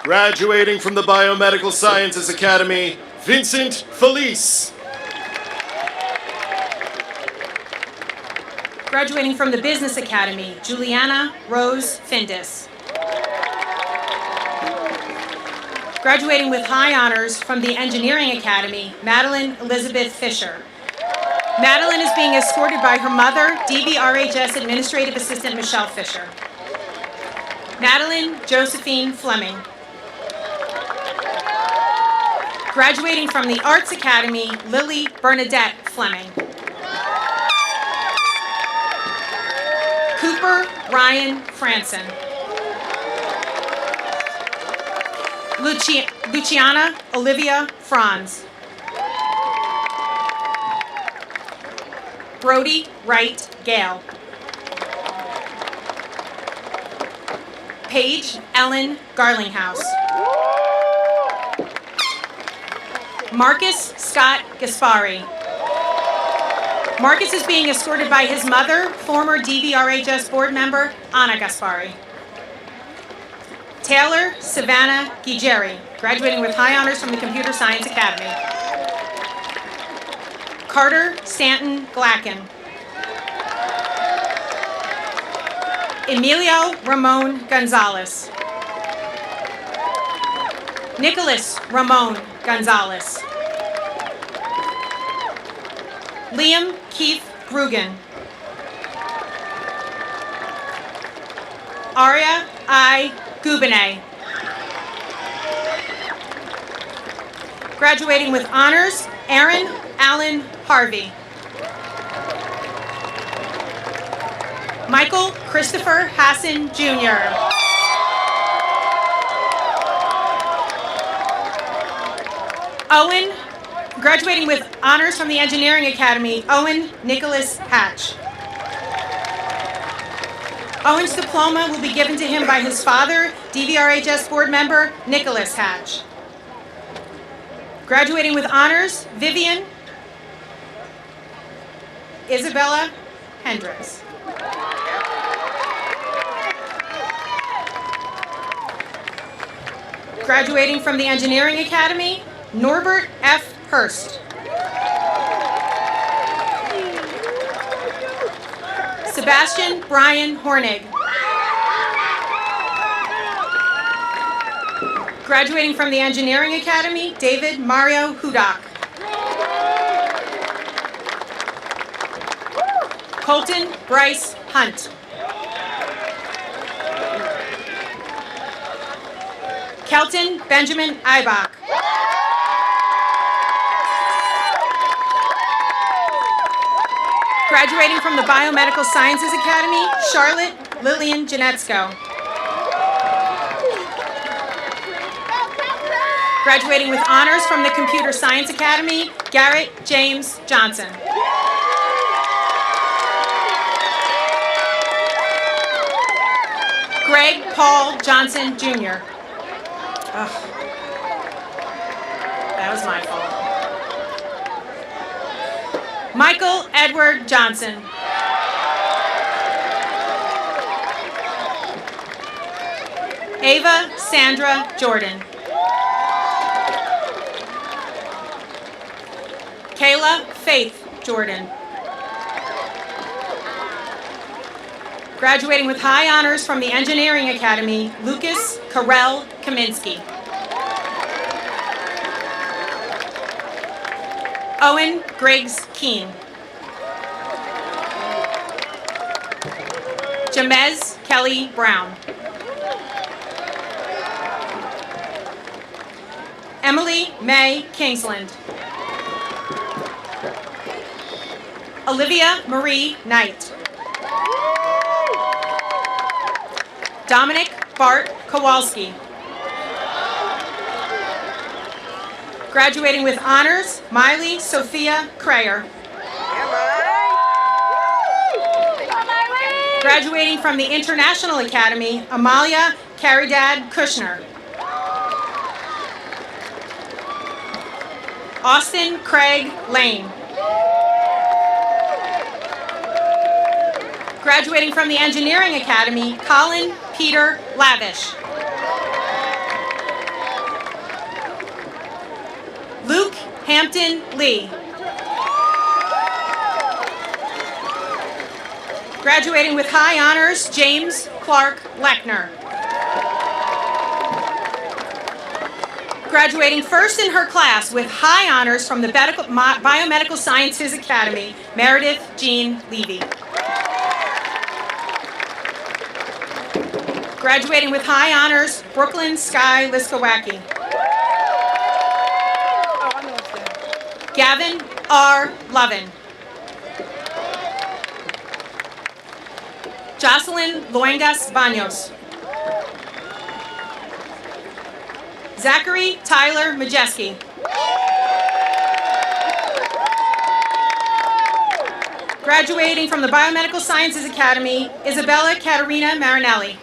Graduating from the Biomedical Sciences Academy, Vincent Felice.
Graduating from the Business Academy, Juliana Rose Findus. Graduating with high honors from the Engineering Academy, Madeline Elizabeth Fisher. Madeline is being escorted by her mother, DVRHS Administrative Assistant Michelle Fisher. Madeline Josephine Fleming. Graduating from the Arts Academy, Lily Bernadette Fleming. Cooper Ryan Franson. Luciana Olivia Franz. Brody Wright Gale. Paige Ellen Garlinghouse. Marcus Scott Gaspari. Marcus is being escorted by his mother, former DVRHS board member, Anna Gaspari. Taylor Savannah Gigeri, graduating with high honors from the Computer Science Academy. Carter Stanton Glacken. Emilio Ramon Gonzalez. Nicholas Ramon Gonzalez. Liam Keith Grugan. Aria I. Gubine. Graduating with honors, Aaron Allen Harvey. Michael Christopher Hassan Jr. Owen, graduating with honors from the Engineering Academy, Owen Nicholas Hatch. Owen's diploma will be given to him by his father, DVRHS board member Nicholas Hatch. Graduating with honors, Vivian Isabella Hendricks. Graduating from the Engineering Academy, Norbert F. Hurst. Sebastian Brian Hornig. Graduating from the Engineering Academy, David Mario Hudak. Colton Bryce Hunt. Kelton Benjamin Eibach. Graduating from the Biomedical Sciences Academy, Charlotte Lillian Janetsko. Graduating with honors from the Computer Science Academy, Garrett James Johnson. Greg Paul Johnson, Jr. Ugh. That was my fault. Michael Edward Johnson. Ava Sandra Jordan. Kayla Faith Jordan. Graduating with high honors from the Engineering Academy, Lucas Carell Kaminsky. Owen Griggs Keene. Jamez Kelly Brown. Emily May Kingsland. Olivia Marie Knight. Dominic Bart Kowalski. Graduating with honors, Miley Sophia Crayer. Graduating from the International Academy, Amalia Caridad Kushner. Austin Craig Lane. Graduating from the Engineering Academy, Colin Peter Lavish. Luke Hampton Lee. Graduating with high honors, James Clark Lechner. Graduating first in her class with high honors from the Biomedical Sciences Academy, Meredith Jean Levy. Graduating with high honors, Brooklyn Sky Liskowacki. Gavin R. Lovin. Jocelyn Loingas Baños. Zachary Tyler Majeski. Graduating from the Biomedical Sciences Academy, Isabella Caterina Marinelli.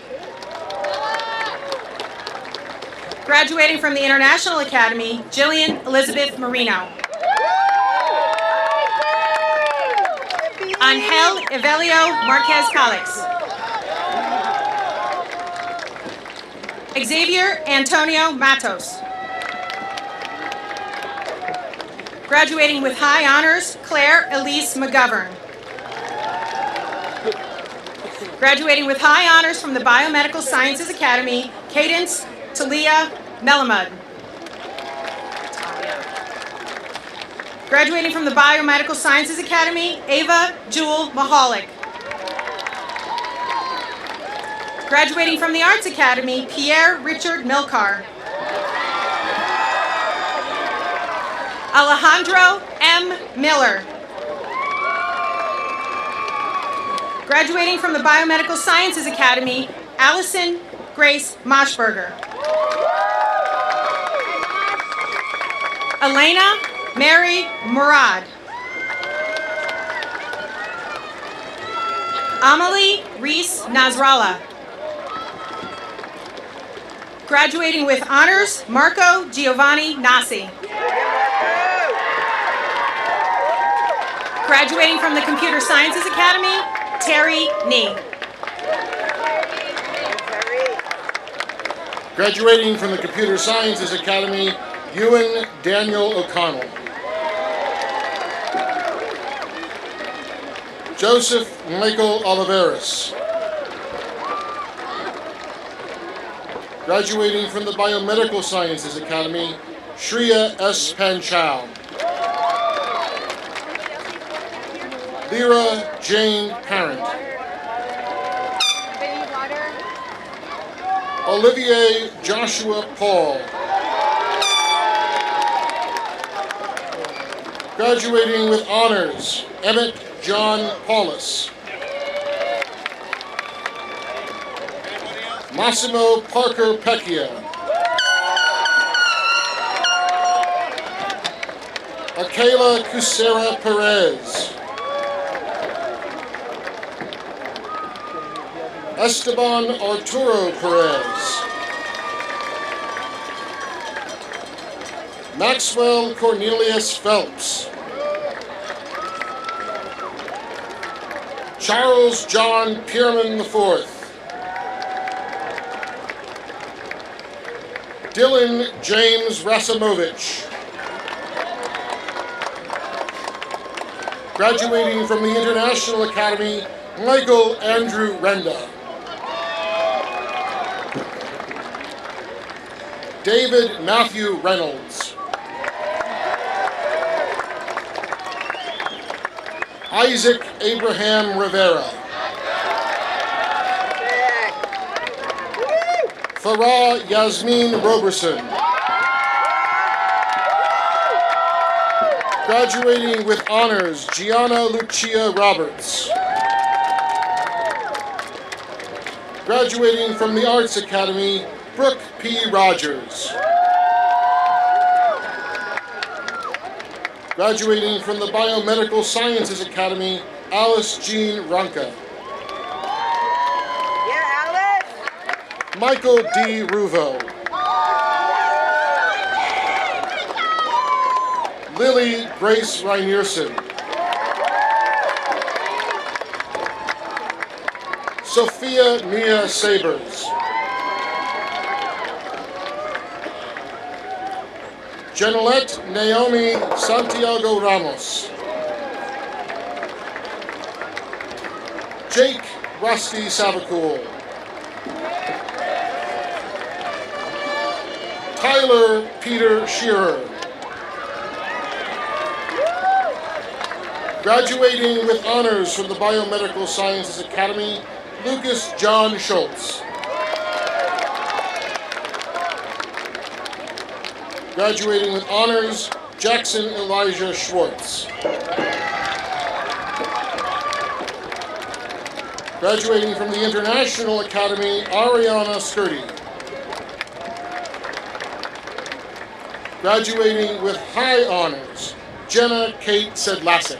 Graduating from the International Academy, Jillian Elizabeth Marino. Angel Evelio Marquez Calix. Xavier Antonio Matos. Graduating with high honors, Claire Elise McGovern. Graduating with high honors from the Biomedical Sciences Academy, Cadence Talia Melamud. Graduating from the Biomedical Sciences Academy, Ava Jewel Mahalik. Graduating from the Arts Academy, Pierre Richard Milcar. Alejandro M. Miller. Graduating from the Biomedical Sciences Academy, Allison Grace Moshberger. Elena Mary Murad. Amelie Reese Nasrallah. Graduating with honors, Marco Giovanni Nasi. Graduating from the Computer Sciences Academy, Terry Nee.
Graduating from the Computer Sciences Academy, Ewan Daniel O'Connell. Joseph Michael Oliveris. Graduating from the Biomedical Sciences Academy, Shreya S. Panchal. Lyra Jane Parent. Olivier Joshua Paul. Graduating with honors, Emmett John Paulus. Massimo Parker Pecchia. Akela Cusera Perez. Esteban Arturo Perez. Maxwell Cornelius Phelps. Charles John Pierman IV. Dylan James Rasimovich. Graduating from the International Academy, Michael Andrew Renda. David Matthew Reynolds. Isaac Abraham Rivera. Farah Yasmin Roberson. Graduating with honors, Gianna Lucia Roberts. Graduating from the Arts Academy, Brooke P. Rogers. Graduating from the Biomedical Sciences Academy, Alice Jean Ranka.
Yeah, Alice!
Michael D. Ruvo. Lily Grace Reinierson. Sophia Mia Sabers. Janelette Naomi Santiago Ramos. Jake Rusty Savakul. Tyler Peter Shearer. Graduating with honors from the Biomedical Sciences Academy, Lucas John Schultz. Graduating with honors, Jackson Elijah Schwartz. Graduating from the International Academy, Ariana Skirty. Graduating with high honors, Jenna Kate Sedlacek.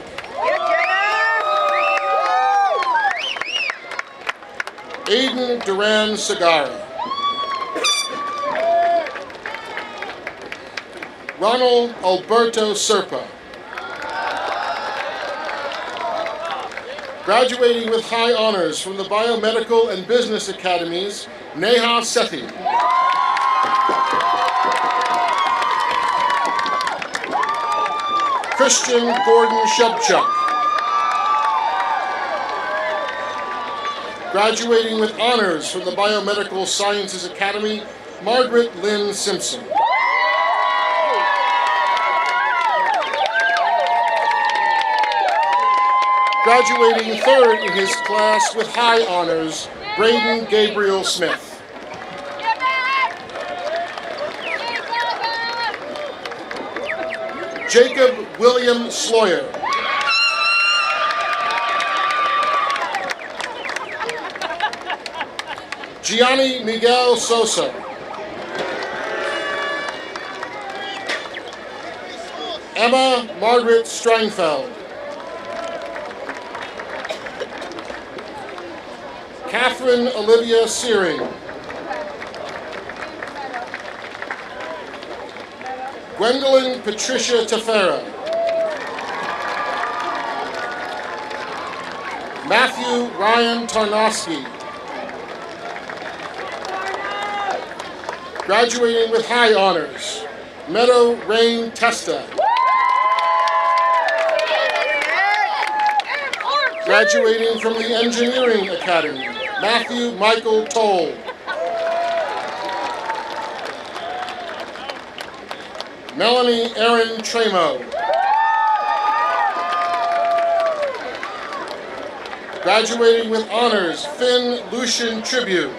Aiden Duran Sagara. Ronald Alberto Serpa. Graduating with high honors from the Biomedical and Business Academies, Neha Sethi. Christian Gordon Shubchuk. Graduating with honors from the Biomedical Sciences Academy, Margaret Lynn Simpson. Graduating third in his class with high honors, Braden Gabriel Smith. Jacob William Sloyer. Gianni Miguel Sosa. Emma Margaret Strangfeld. Catherine Olivia Searing. Gwendolyn Patricia Tefera. Matthew Ryan Tarnowski. Graduating with high honors, Meadow Rain Testa. Graduating from the Engineering Academy, Matthew Michael Toll. Melanie Erin Tremo. Graduating with honors, Finn Lucian Tribute.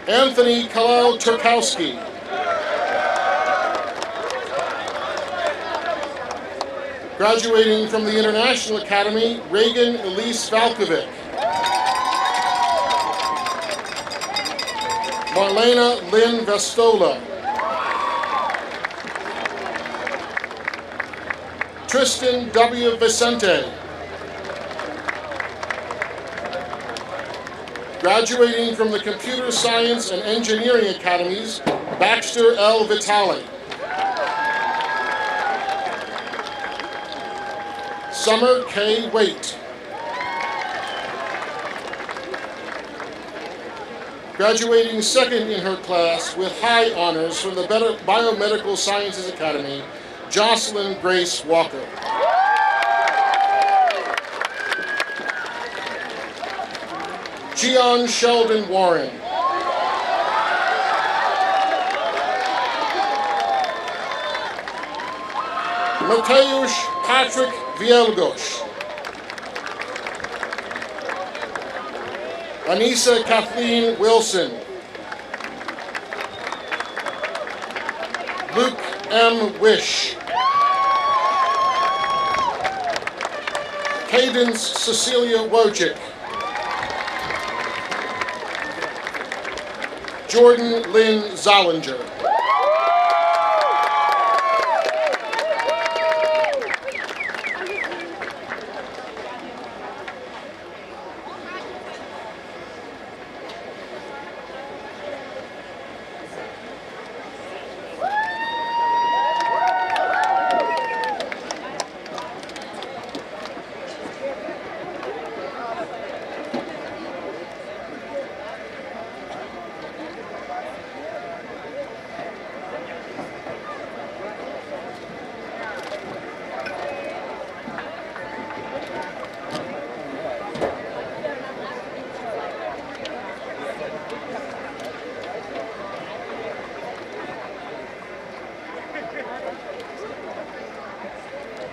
Anthony Kalal Turkowski. Graduating from the International Academy, Reagan Elise Valkovic. Marlena Lynn Vestola. Tristan W. Vicente. Graduating from the Computer Science and Engineering Academies, Baxter L. Vitale. Summer K. Waite. Graduating second in her class with high honors from the Biomedical Sciences Academy, Jocelyn Grace Walker. Gian Sheldon Warren. Mateusz Patrick Vielgos. Anissa Kathleen Wilson. Luke M. Wish. Cadence Cecilia Wojcik. Jordan Lynn Zollinger.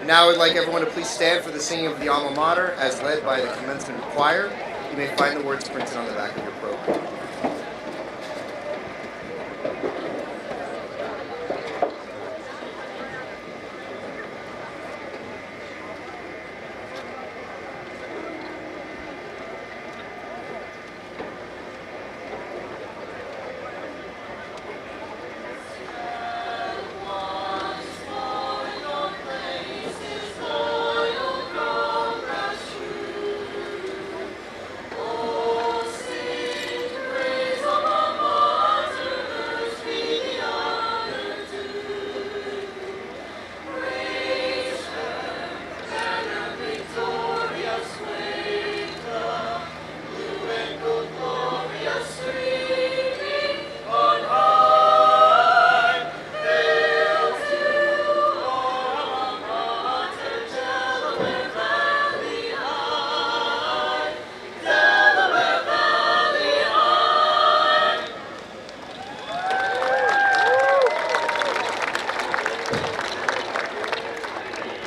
Now I would like everyone to please stand for the singing of the alma mater as led by the commencement choir. You may find the words printed on the back of your program.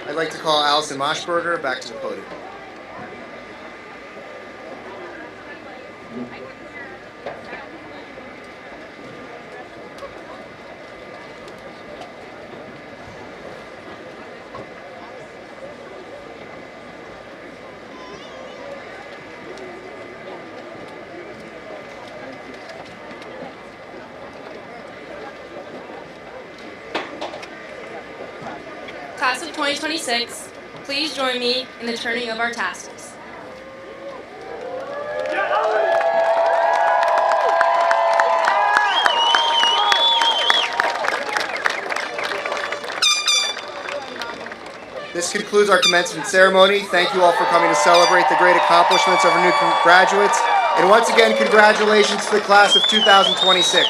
I'd like to call Allison Moshberger back to the podium.
Class of 2026, please join me in the turning of our tassels.
This concludes our commencement ceremony. Thank you all for coming to celebrate the great accomplishments of our new graduates. And once again, congratulations to the class of 2026.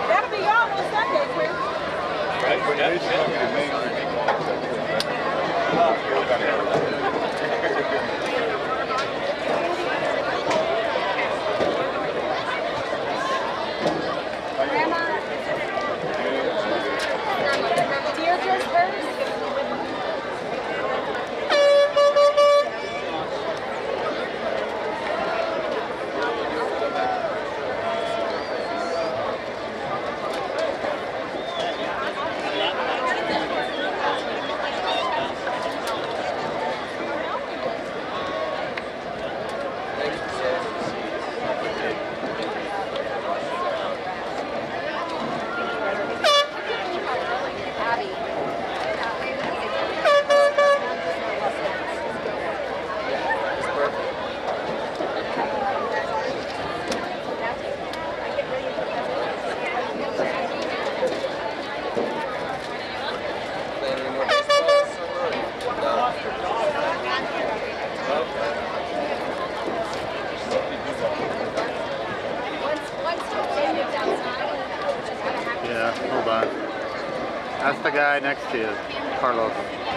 That'll be almost Sunday, Chris. Deirdre's hers.
Yeah, hold on. That's the guy next to you, Carlos.